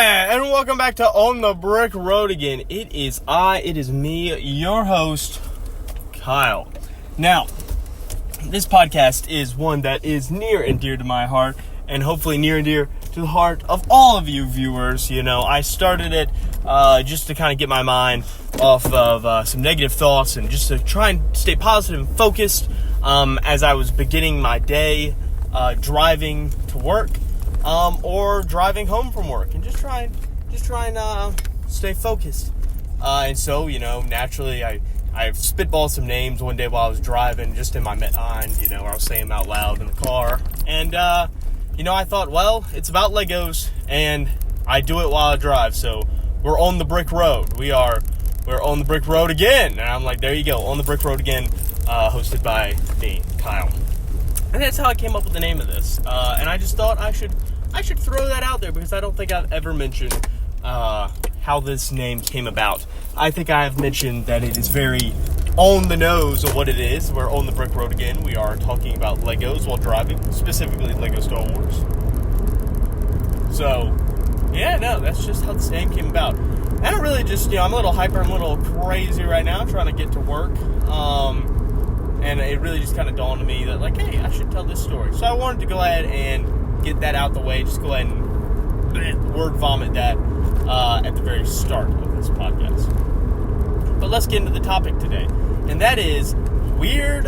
And welcome back to On the Brick Road again. It is me, your host, Kyle. Now, this podcast is one that is near and dear to my heart, and hopefully near and dear to the heart of all of you viewers. You know, I started it just to kind of get my mind off of some negative thoughts and just to try and stay positive and focused as I was beginning my day driving to work. Or driving home from work, and just try and stay focused. And so, you know, naturally, I spitballed some names one day while I was driving, just in my mind, you know, I was saying them out loud in the car. And, you know, I thought, well, it's about Legos, and I do it while I drive, so we're on the brick road. We're on the brick road again. And I'm like, there you go, on the brick road again, hosted by me, Kyle. And that's how I came up with the name of this. And I just thought I should throw that out there because I don't think I've ever mentioned how this name came about. I think I have mentioned that it is very on the nose of what it is. We're on the brick road again. We are talking about Legos while driving, specifically Lego Star Wars. So, yeah, no, that's just how this name came about. And I really just, you know, I'm a little hyper, I'm a little crazy right now, trying to get to work. And it really just kind of dawned on me that, like, hey, I should tell this story. So I wanted to go ahead and get that out the way. Just go ahead and word vomit that at the very start of this podcast. But let's get into the topic today. And that is weird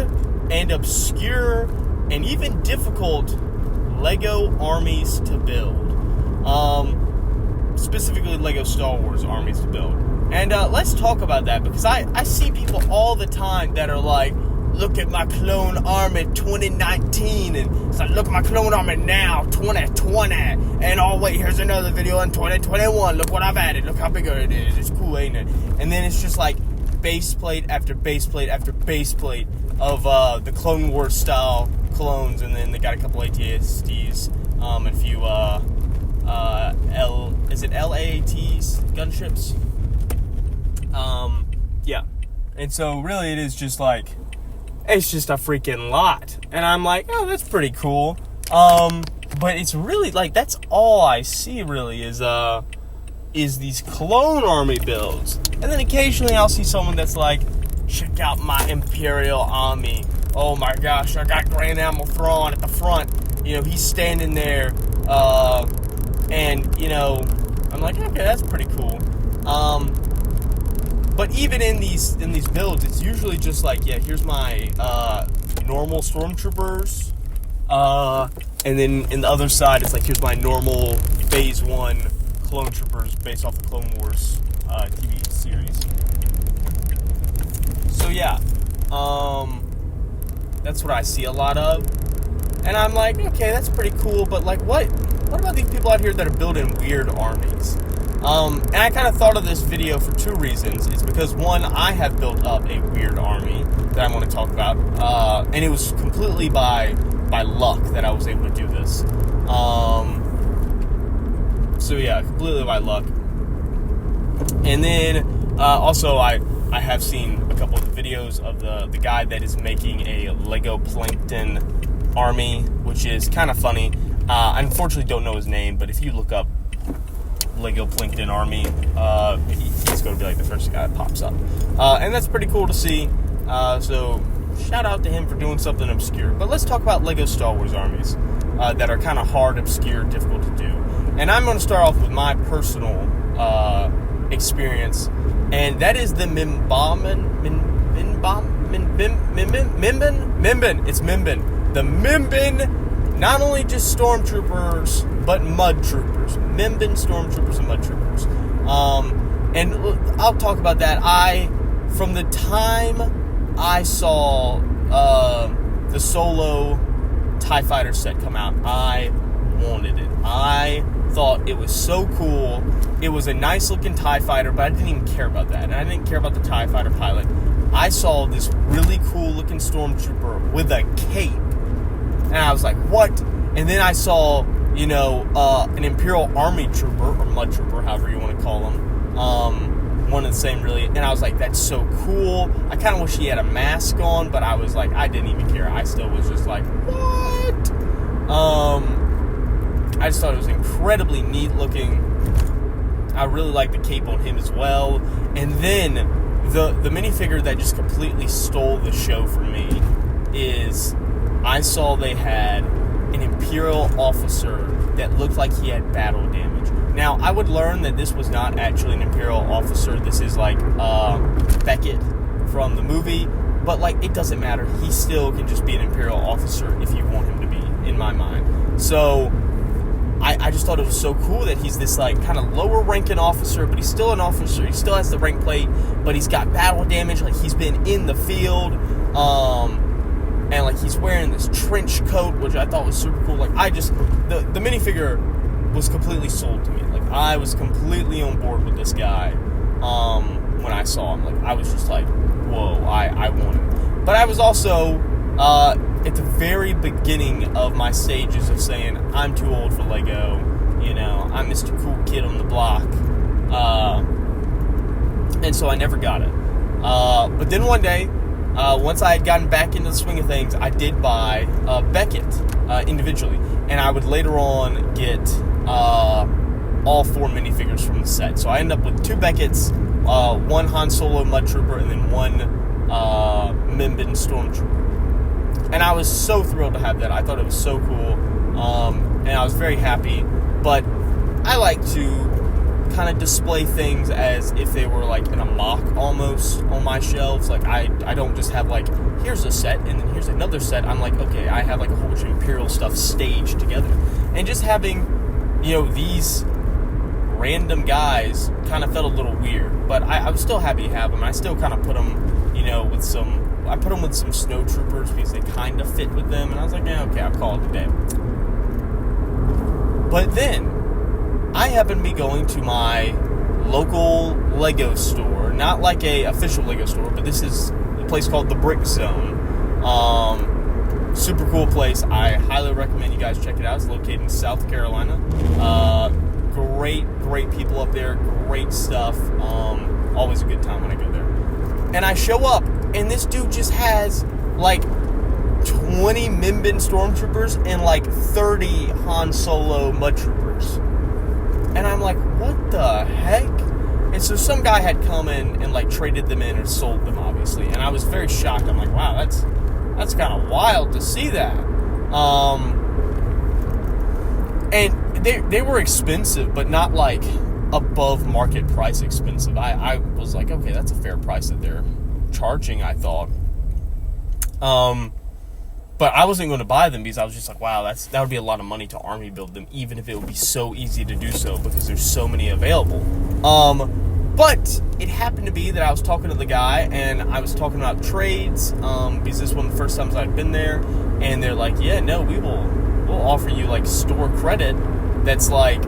and obscure and even difficult Lego armies to build. Specifically Lego Star Wars armies to build. And let's talk about that because I see people all the time that are like, look at my clone army 2019, and it's like, look at my clone army now, 2020, and oh wait, here's another video in 2021, look what I've added, look how bigger it is, it's cool, ain't it? And then it's just like base plate after base plate after base plate of the Clone Wars style clones, and then they got a couple AT-STs, a few LAATs, gunships? Yeah. And so really it is just like, it's just a freaking lot. And I'm like, oh, that's pretty cool. But it's really like, that's all I see really is these clone army builds. And then occasionally I'll see someone that's like, check out my Imperial army. Oh my gosh, I got Grand Admiral Thrawn at the front. You know, he's standing there. And, you know, I'm like, okay, that's pretty cool. But even in these builds, it's usually just like, yeah, here's my normal stormtroopers, and then in the other side, it's like, here's my normal Phase 1 clone troopers based off the Clone Wars TV series. So yeah, that's what I see a lot of, and I'm like, okay, that's pretty cool, but like, what about these people out here that are building weird armies? And I kind of thought of this video for two reasons. It's because, one, I have built up a weird army that I want to talk about. And it was completely by luck that I was able to do this. So yeah, completely by luck. And then, also, I have seen a couple of videos of the guy that is making a Lego Plankton army, which is kind of funny. I unfortunately don't know his name, but if you look up Lego Plankton army, he's going to be like the first guy that pops up, and that's pretty cool to see. So shout out to him for doing something obscure. But let's talk about Lego Star Wars armies that are kind of hard, obscure, difficult to do. And I'm going to start off with my personal experience, and that is the Mimban. It's Mimban. The Mimban. Not only just stormtroopers, but mud troopers. Mimban stormtroopers and mud troopers. And I'll talk about that. From the time I saw the Solo TIE Fighter set come out, I wanted it. I thought it was so cool. It was a nice looking TIE Fighter, but I didn't even care about that. And I didn't care about the TIE Fighter pilot. I saw this really cool looking stormtrooper with a cape. And I was like, what? And then I saw, you know, an Imperial Army trooper, or mud trooper, however you want to call them. One and the same, really. And I was like, that's so cool. I kind of wish he had a mask on, but I was like, I didn't even care. I still was just like, what? I just thought it was incredibly neat looking. I really like the cape on him as well. And then the minifigure that just completely stole the show for me is I saw they had an Imperial officer that looked like he had battle damage. Now, I would learn that this was not actually an Imperial officer. This is like Beckett from the movie. But, like, it doesn't matter. He still can just be an Imperial officer if you want him to be, in my mind. So, I just thought it was so cool that he's this, like, kind of lower-ranking officer, but he's still an officer. He still has the rank plate, but he's got battle damage. Like, he's been in the field. And, like, he's wearing this trench coat, which I thought was super cool. Like, the minifigure was completely sold to me. Like, I was completely on board with this guy when I saw him. Like, I was just like, whoa, I want him. But I was also at the very beginning of my stages of saying, I'm too old for Lego. You know, I'm Mr. Cool Kid on the block. And so I never got it. But then one day, once I had gotten back into the swing of things, I did buy Beckett individually. And I would later on get all 4 minifigures from the set. So I ended up with 2 Becketts, 1 Han Solo Mud Trooper, and then 1 Mimban Stormtrooper. And I was so thrilled to have that. I thought it was so cool. And I was very happy. But I like to kind of display things as if they were like in a mock almost on my shelves. Like I don't just have like, here's a set and then here's another set. I'm like, okay, I have like a whole bunch of Imperial stuff staged together. And just having, you know, these random guys kind of felt a little weird. But I was still happy to have them. I still kind of put them, you know, with some snow troopers because they kind of fit with them. And I was like, yeah, okay, I'll call it a day. But then I happen to be going to my local Lego store, not like a official Lego store, but this is a place called the Brick Zone. Super cool place. I highly recommend you guys check it out. It's located in South Carolina. Great people up there. Great stuff. Always a good time when I go there. And I show up, and this dude just has like 20 Mimban Stormtroopers and like 30 Han Solo Mud Troopers. And I'm like, what the heck? And so some guy had come in and like traded them in or sold them, obviously. And I was very shocked. I'm like, wow, that's kind of wild to see that. And they were expensive, but not like above market price expensive. I was like, okay, that's a fair price that they're charging, I thought. But I wasn't going to buy them because I was just like, wow, that would be a lot of money to army build them, even if it would be so easy to do so because there's so many available. But it happened to be that I was talking to the guy and I was talking about trades because this was one of the first times I'd been there, and they're like, yeah, no, we'll offer you like store credit that's like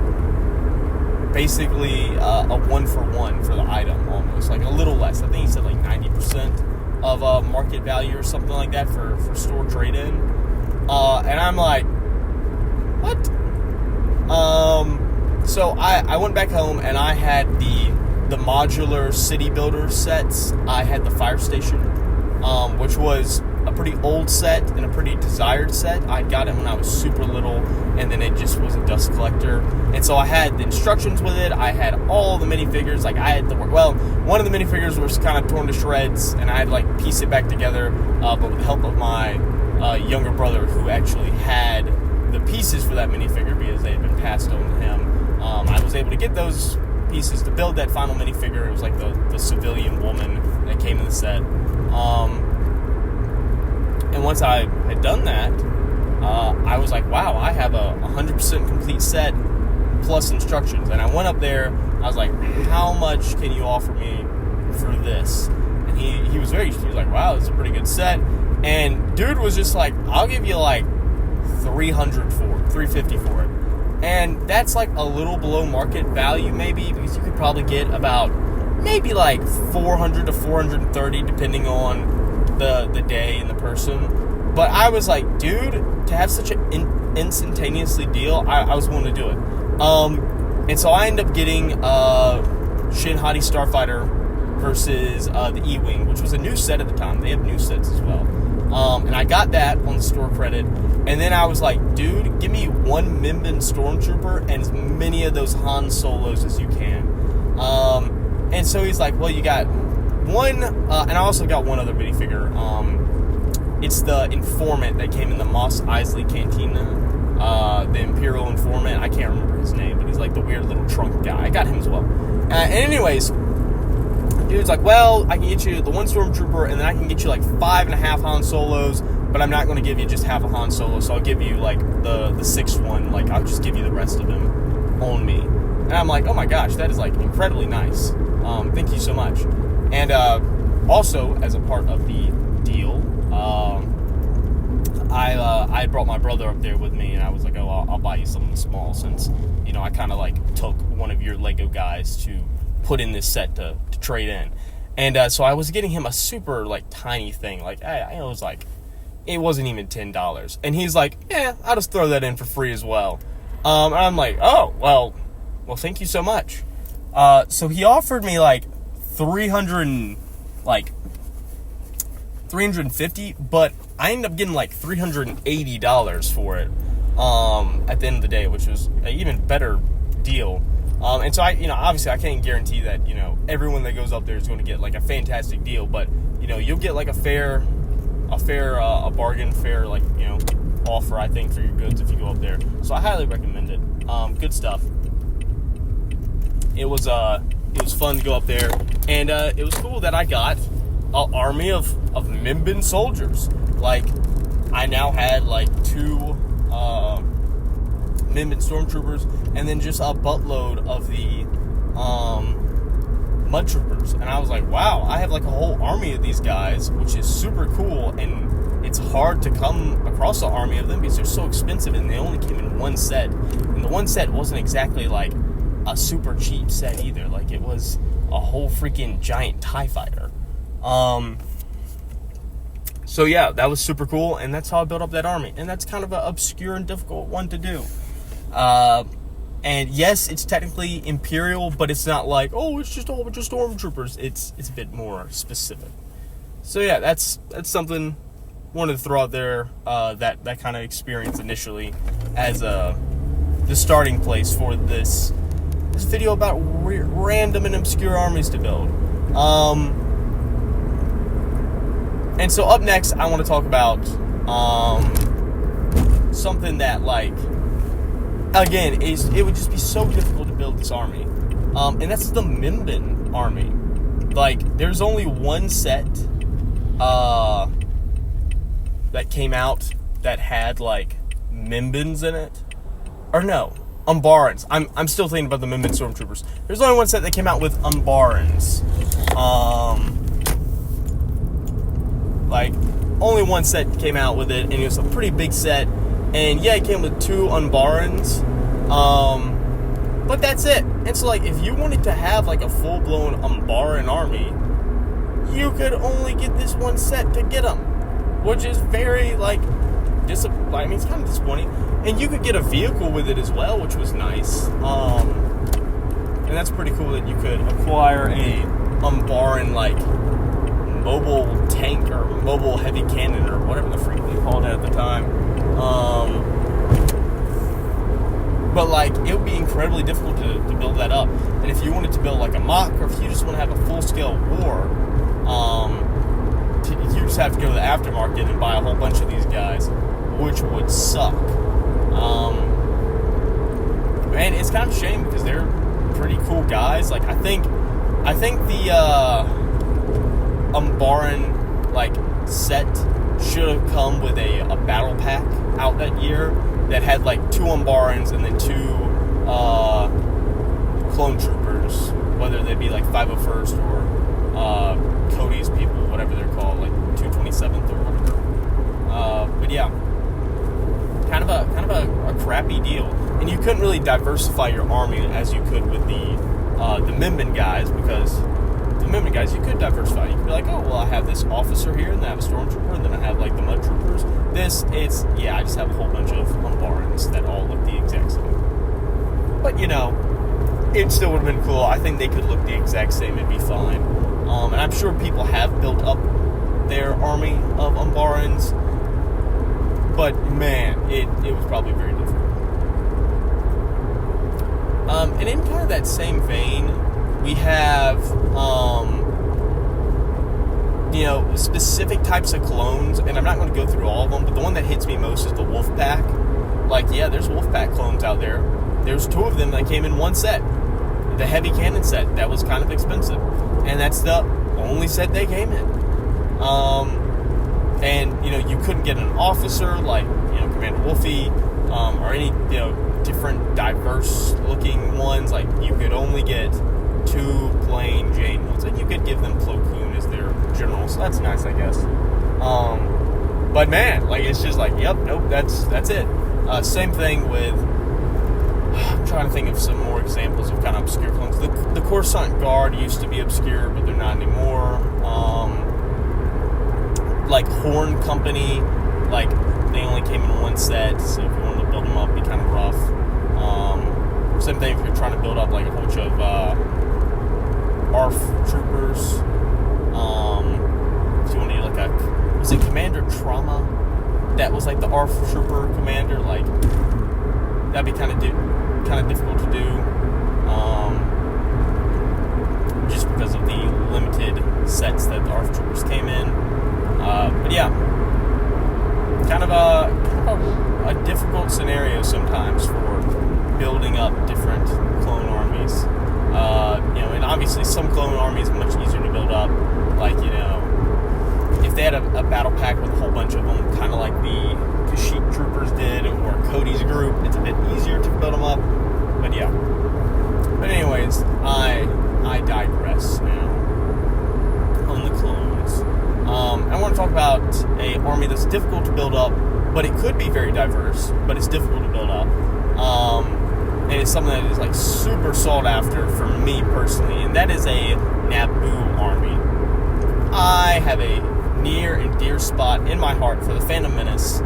basically a 1-for-1 for the item almost, like a little less. I think he said like 90% of market value or something like that for store trade-in. And I'm like, what? So I went back home and I had the modular city builder sets. I had the fire station, which was a pretty old set and a pretty desired set. I got it when I was super little, and then it just was a dust collector. And so I had the instructions with it. I had all the minifigures. Like I had to work. Well, one of the minifigures was kind of torn to shreds, and I had to like piece it back together. But with the help of my younger brother, who actually had the pieces for that minifigure because they had been passed on to him, I was able to get those pieces to build that final minifigure. It was like the civilian woman that came in the set. And once I had done that, I was like, wow, I have a 100% complete set plus instructions. And I went up there, I was like, how much can you offer me for this? And he was like, wow, this is a pretty good set. And dude was just like, I'll give you like $350 for it. And that's like a little below market value maybe, because you could probably get about maybe like $400 to $430 depending on the day and the person. But I was like, dude, to have such an instantaneously deal, I was willing to do it. And so I ended up getting Shin Hati Starfighter versus the E-Wing, which was a new set at the time. They have new sets as well. And I got that on the store credit. And then I was like, dude, give me one Mimban Stormtrooper and as many of those Han Solos as you can. And so he's like, well, you got one, and I also got one other minifigure. It's the Informant that came in the Mos Eisley Cantina, the Imperial Informant. I can't remember his name, but he's like the weird little trunk guy. I got him as well. And anyways, dude's like, well, I can get you the one Stormtrooper, and then I can get you like 5.5 Han Solos, but I'm not going to give you just half a Han Solo, so I'll give you like the sixth one. Like, I'll just give you the rest of him on me. And I'm like, oh my gosh, that is like incredibly nice. Thank you so much. And also, as a part of the deal, I brought my brother up there with me, and I was like, oh, I'll buy you something small, since, you know, I kind of like took one of your Lego guys to put in this set to trade in. And so I was getting him a super like tiny thing, like it wasn't even $10. And he's like, yeah, I'll just throw that in for free as well. And I'm like, oh, well, thank you so much. So he offered me like $350, but I ended up getting like $380 for it at the end of the day, which was an even better deal. And so obviously I can't guarantee that, everyone that goes up there is going to get like a fantastic deal, but, you'll get like a bargain, fair, like, offer, I think, for your goods if you go up there. So I highly recommend it. Good stuff. It was fun to go up there, and it was cool that I got an army of Mimban soldiers. Like, I now had like 2 Mimban stormtroopers, and then just a buttload of the mud troopers. And I was like, wow, I have like a whole army of these guys, which is super cool. And it's hard to come across an army of them because they're so expensive, and they only came in one set. And the one set wasn't exactly like a super cheap set either. Like, it was a whole freaking giant TIE fighter. So yeah, that was super cool, and that's how I built up that army. And that's kind of an obscure and difficult one to do. And yes, it's technically Imperial, but it's not like, oh, it's just a whole bunch of Stormtroopers. It's a bit more specific. So yeah, that's something I wanted to throw out there, that kind of experience initially as the starting place for this video about random and obscure armies to build. And so up next, I want to talk about something that, like, again, it would just be so difficult to build this army. And that's the Mimban army. Like, there's only one set that came out that had, like, Mimbans in it. Or no, Umbarans. I'm still thinking about the Mimban Stormtroopers. There's only one set that came out with Umbarans. Like, only one set came out with it, and it was a pretty big set. And yeah, it came with 2 Umbarans. But that's it. And so, like, if you wanted to have, like, a full-blown Umbaran army, you could only get this one set to get them. Which is very, like, it's kind of disappointing. And you could get a vehicle with it as well, which was nice. And that's pretty cool that you could acquire a Umbaran, like, mobile tank or mobile heavy cannon or whatever the freak they called it at the time. But, like, it would be incredibly difficult to build that up. And if you wanted to build, like, a mock, or if you just want to have a full-scale war, you just have to go to the aftermarket and buy a whole bunch of these guys, which would suck. And it's kind of a shame because they're pretty cool guys. Like, I think the Umbaran, like, set should have come with a battle pack out that year that had, like, 2 Umbarans and then 2 clone troopers, whether they be, like, 501st or Cody's people, whatever they're called, like 227th or whatever. But yeah, kind of a crappy deal. And you couldn't really diversify your army as you could with the Mimban guys, because the Mimban guys, you could diversify. You could be like, oh, well, I have this officer here, and then I have a stormtrooper, and then I have, like, the mud troopers. I just have a whole bunch of Umbarans that all look the exact same. But, it still would have been cool. I think they could look the exact same and be fine. And I'm sure people have built up their army of Umbarans. But man, it was probably very difficult. And in kind of that same vein, we have specific types of clones, and I'm not going to go through all of them, but the one that hits me most is the Wolfpack. Like, yeah, there's Wolfpack clones out there. There's 2 of them that came in one set. The heavy cannon set, that was kind of expensive. And that's the only set they came in. And, you couldn't get an officer like, Commander Wolfie, or any, different diverse-looking ones. Like, you could only get 2 plain Jane ones. And you could give them Plo Koon as their general, so that's nice, I guess. But man, like, it's just like, yep, nope, that's it. Same thing with, I'm trying to think of some more examples of kind of obscure clones. The Coruscant Guard used to be obscure, but they're not anymore. Like Horn Company, like, they only came in one set, so if you wanted to build them up, it'd be kind of rough. Same thing if you're trying to build up like a bunch of ARF troopers. If you want to do like was it Commander Trauma? That was like the ARF trooper commander. Like, that'd be kind of difficult to do, just because of the limited sets that the ARF troopers came in. But yeah, kind of a difficult scenario sometimes for building up different clone armies. And obviously some clone armies are much easier to build up. Like, if they had a battle pack with a whole bunch of them, kind of like the Kashyyyk troopers did, or Cody's group, it's a bit easier to build them up. But yeah. But anyways, I digress now on the clones. I want to talk about a army that's difficult to build up, but it could be very diverse, but it's difficult to build up. And it's something that is like super sought after for me personally, and that is a Naboo army. I have a near and dear spot in my heart for the Phantom Menace. It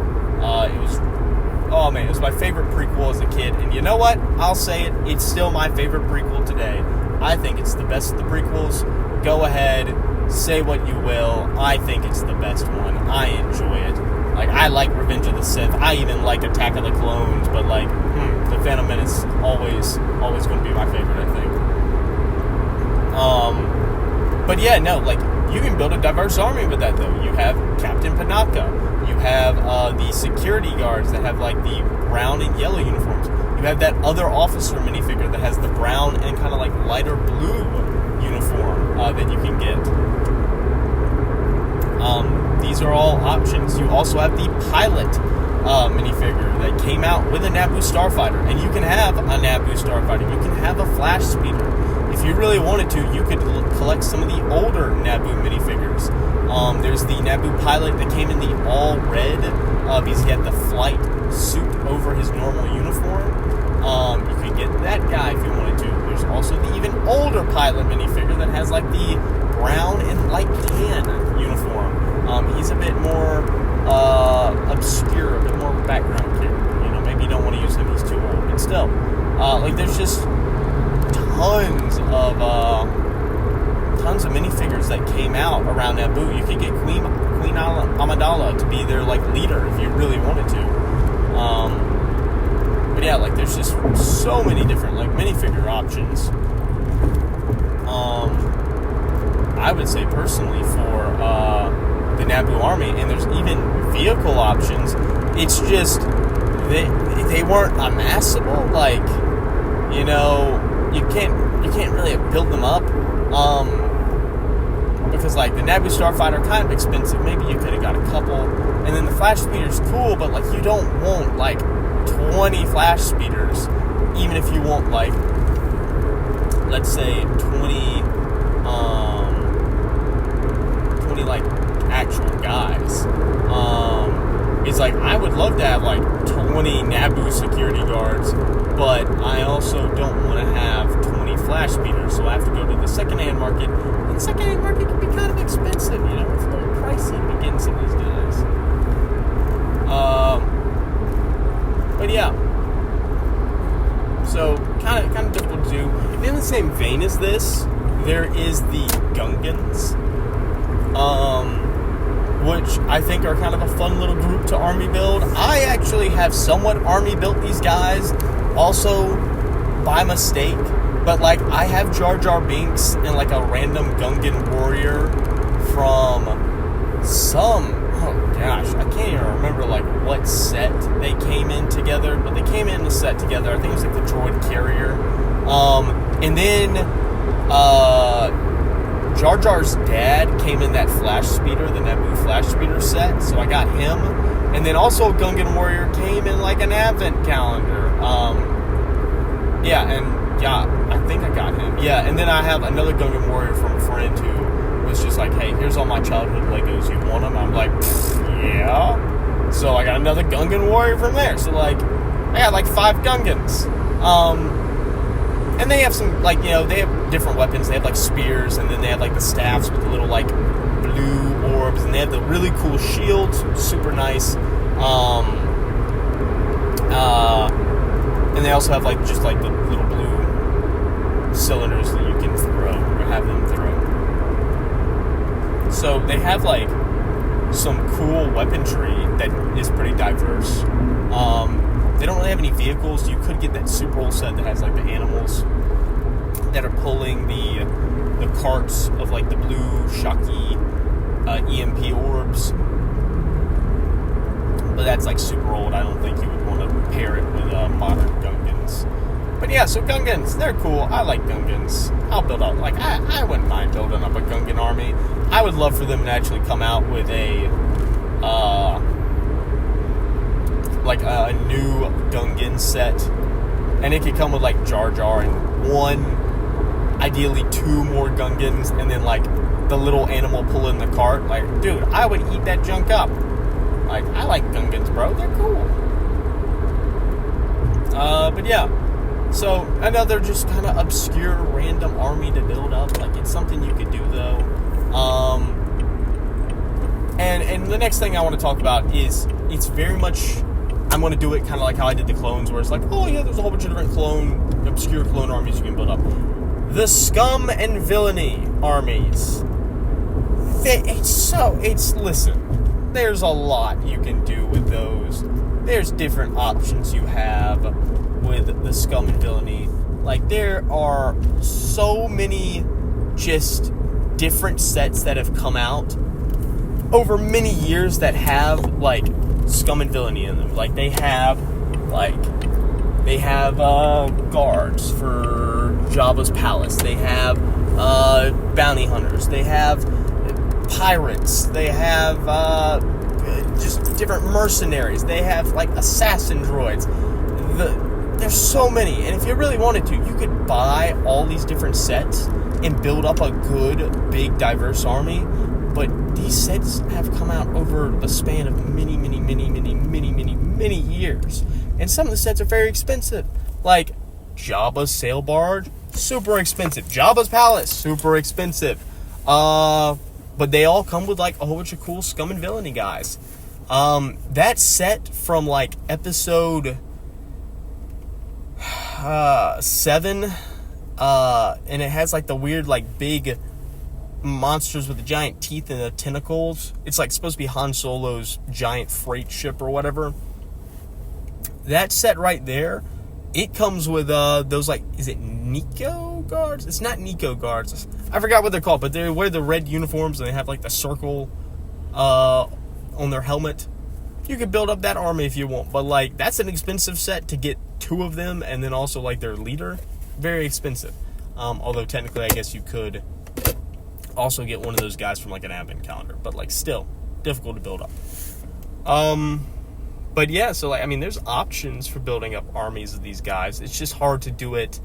was my favorite prequel as a kid, and you know what? I'll say it, it's still my favorite prequel today. I think it's the best of the prequels. Go ahead, say what you will. I think it's the best one. I enjoy it. Like, I like Revenge of the Sith. I even like Attack of the Clones, but like, the Phantom Menace always going to be my favorite, I think. But yeah, no, like, you can build a diverse army with that, though. You have Captain Panaka. You have the security guards that have, like, the brown and yellow uniforms. You have that other officer minifigure that has the brown and kind of, like, lighter blue uniform that you can get. These are all options. You also have the pilot minifigure that came out with a Naboo Starfighter. And you can have a Naboo Starfighter. You can have a Flash Speeder. If you really wanted to, you could collect some of the older Naboo minifigures. There's the Naboo pilot that came in the all red, because he had the flight suit over his normal uniform. You could get that guy if you wanted to. There's also the even older pilot minifigure that has like the brown and light tan uniform. He's a bit more obscure, a bit more background character. Maybe you don't want to use him, he's too old. But still, there's just tons of minifigures that came out around Naboo. You could get Queen Amidala to be their like leader if you really wanted to. But yeah, like there's just so many different like minifigure options. I would say personally for the Naboo army, and there's even vehicle options. It's just they weren't amassable. Like, you can't really build them up, because like the Naboo Starfighter kind of expensive. Maybe you could have got a couple, and then the Flash Speeder's cool, but like you don't want like 20 Flash Speeders, even if you want like, let's say 20 like actual guys. It's like, I would love to have like 20 Naboo security guards, but I also don't want to have 20 Flash Speeders, so I have to go to the secondhand market, and the secondhand market can be kind of expensive, it's a little pricey to get some of these guys. But yeah, so kind of difficult to do. In the same vein as this, there is the Gungans. which I think are kind of a fun little group to army build. I actually have somewhat army built these guys, also by mistake, but like I have Jar Jar Binks and like a random Gungan warrior from oh gosh, I can't even remember like what set they came in together, but they came in the set together. I think it was like the droid carrier. And then Jar Jar's dad came in that flash speeder, the Naboo flash speeder set, so I got him. And then also Gungan warrior came in like an advent calendar. I think I got him. Yeah, and then I have another Gungan warrior from a friend who was just like, hey, here's all my childhood Legos, you want them? I'm like, yeah. So I got another Gungan warrior from there. So like, I got like 5 Gungans. And they have some, like, you know, they have different weapons. They have like spears, and then they have like the staffs with the little like blue orbs, and they have the really cool shields, super nice. And they also have like just like the little blue cylinders that you can throw or have them throw. So they have like some cool weaponry that is pretty diverse. They don't really have any vehicles. You could get that Super Bowl set that has like the animals that are pulling the carts of like the blue shocky EMP orbs. But that's like super old. I don't think you would want to pair it with modern Gungans. But yeah, so Gungans, they're cool. I like Gungans. I'll build up, like, I wouldn't mind building up a Gungan army. I would love for them to actually come out with a new Gungan set. And it could come with, like, Jar Jar and 1, ideally 2 more Gungans, and then, like, the little animal pulling the cart. Like, dude, I would eat that junk up. Like, I like Gungans, bro. They're cool. But yeah. So, another just kind of obscure, random army to build up. Like, it's something you could do, though. And the next thing I want to talk about is, it's very much, I'm going to do it kind of like how I did the clones, where it's like, oh yeah, there's a whole bunch of different obscure clone armies you can build up. The scum and villainy armies. Listen, there's a lot you can do with those. There's different options you have with the scum and villainy. Like, there are so many just different sets that have come out over many years that have, like, scum and villainy in them. Like, they have guards for Jabba's palace. They have bounty hunters. They have pirates. They have just different mercenaries. They have, like, assassin droids. There's so many, and if you really wanted to, you could buy all these different sets and build up a good, big, diverse army. But these sets have come out over the span of many years. And some of the sets are very expensive. Like Jabba's sail barge, super expensive. Jabba's palace, super expensive. But they all come with like a whole bunch of cool scum and villainy guys. That set from like episode 7, and it has like the weird like big monsters with the giant teeth and the tentacles. It's like supposed to be Han Solo's giant freight ship or whatever. That set right there, it comes with those, like, is it Nico guards? It's not Nico guards. I forgot what they're called, but they wear the red uniforms and they have like the circle on their helmet. You could build up that army if you want, but like that's an expensive set to get 2 of them, and then also like their leader. Very expensive. Although technically I guess you could also get one of those guys from like an advent calendar, but like still difficult to build up. But yeah, so like, I mean, there's options for building up armies of these guys. It's just hard to do it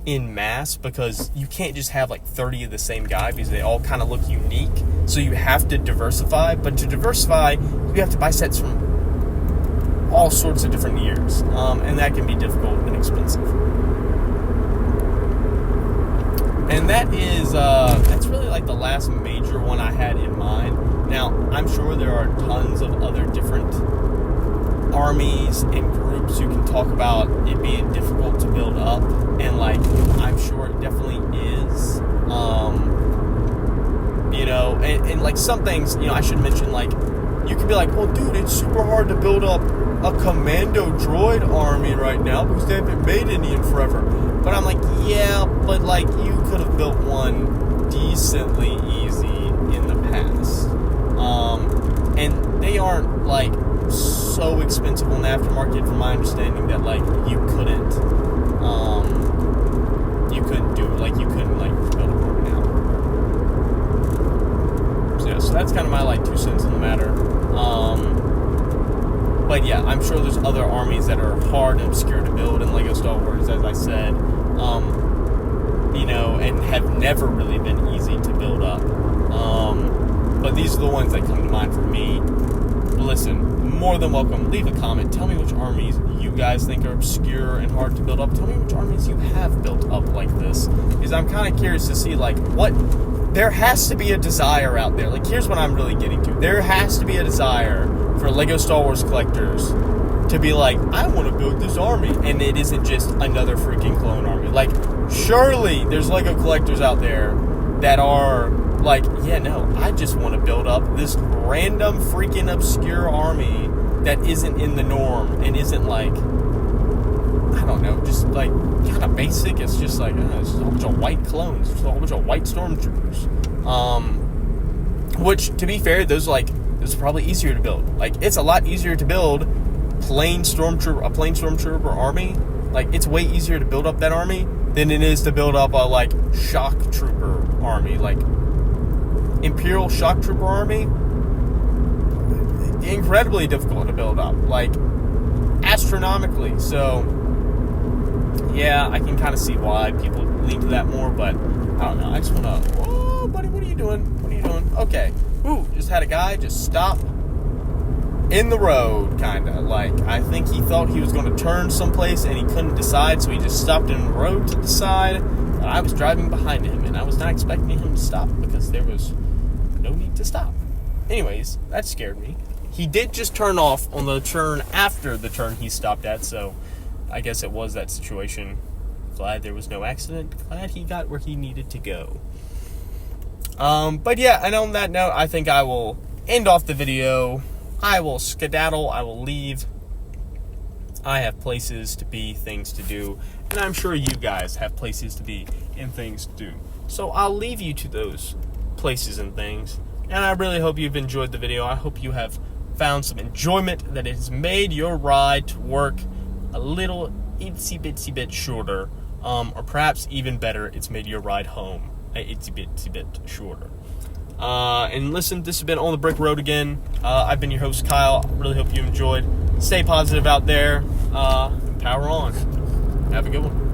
in mass, because you can't just have like 30 of the same guy, because they all kind of look unique. So you have to diversify, but to diversify, you have to buy sets from all sorts of different years, and that can be difficult and expensive. And that's really like the last major one I had in mind. Now, I'm sure there are tons of other different armies and groups you can talk about it being difficult to build up, and like, I'm sure it definitely is. You know, and like some things, I should mention, like, you could be like, well, dude, it's super hard to build up a commando droid army right now because they haven't made any in forever. But I'm like, yeah, but like you could have built one decently easy in the past. And they aren't like so expensive on the aftermarket, from my understanding, that like you couldn't do it. Like you couldn't like build a one now. So yeah, so that's kind of my like 2 cents on the matter. But yeah, I'm sure there's other armies that are hard and obscure to build in LEGO Star Wars, as I said, and have never really been easy to build up. But these are the ones that come to mind for me. Listen, more than welcome. Leave a comment. Tell me which armies you guys think are obscure and hard to build up. Tell me which armies you have built up like this, because I'm kind of curious to see, like, what... There has to be a desire out there. Like, here's what I'm really getting to. There has to be a desire for LEGO Star Wars collectors to be like, I want to build this army. And it isn't just another freaking clone army. Like, surely there's LEGO collectors out there that are like, yeah, no, I just want to build up this random freaking obscure army that isn't in the norm and isn't like, I don't know, just like kind of basic. It's just like, it's just a whole bunch of white clones. It's a whole bunch of white stormtroopers. Which, to be fair, those are probably easier to build. Like, it's a lot easier to build a plain stormtrooper army. Like, it's way easier to build up that army than it is to build up a like shock trooper army. Like, Imperial shock trooper army, incredibly difficult to build up, like astronomically. So yeah, I can kind of see why people lean to that more, but I don't know. I just want to... Whoa, buddy, what are you doing? Okay. Ooh, just had a guy just stop in the road, kind of. Like, I think he thought he was going to turn someplace and he couldn't decide, so he just stopped in the road to decide. And I was driving behind him, and I was not expecting him to stop because there was no need to stop. Anyways, that scared me. He did just turn off on the turn after the turn he stopped at, so... I guess it was that situation. Glad there was no accident. Glad he got where he needed to go. But yeah, and on that note, I think I will end off the video. I will skedaddle. I will leave. I have places to be, things to do. And I'm sure you guys have places to be and things to do. So I'll leave you to those places and things. And I really hope you've enjoyed the video. I hope you have found some enjoyment, that it has made your ride to work a little itsy bitsy bit shorter, or perhaps even better, it's made your ride home a itsy bitsy bit shorter. And listen, this has been On the Brick Road again. I've been your host, Kyle. Really hope you enjoyed. Stay positive out there. Power on. Have a good one.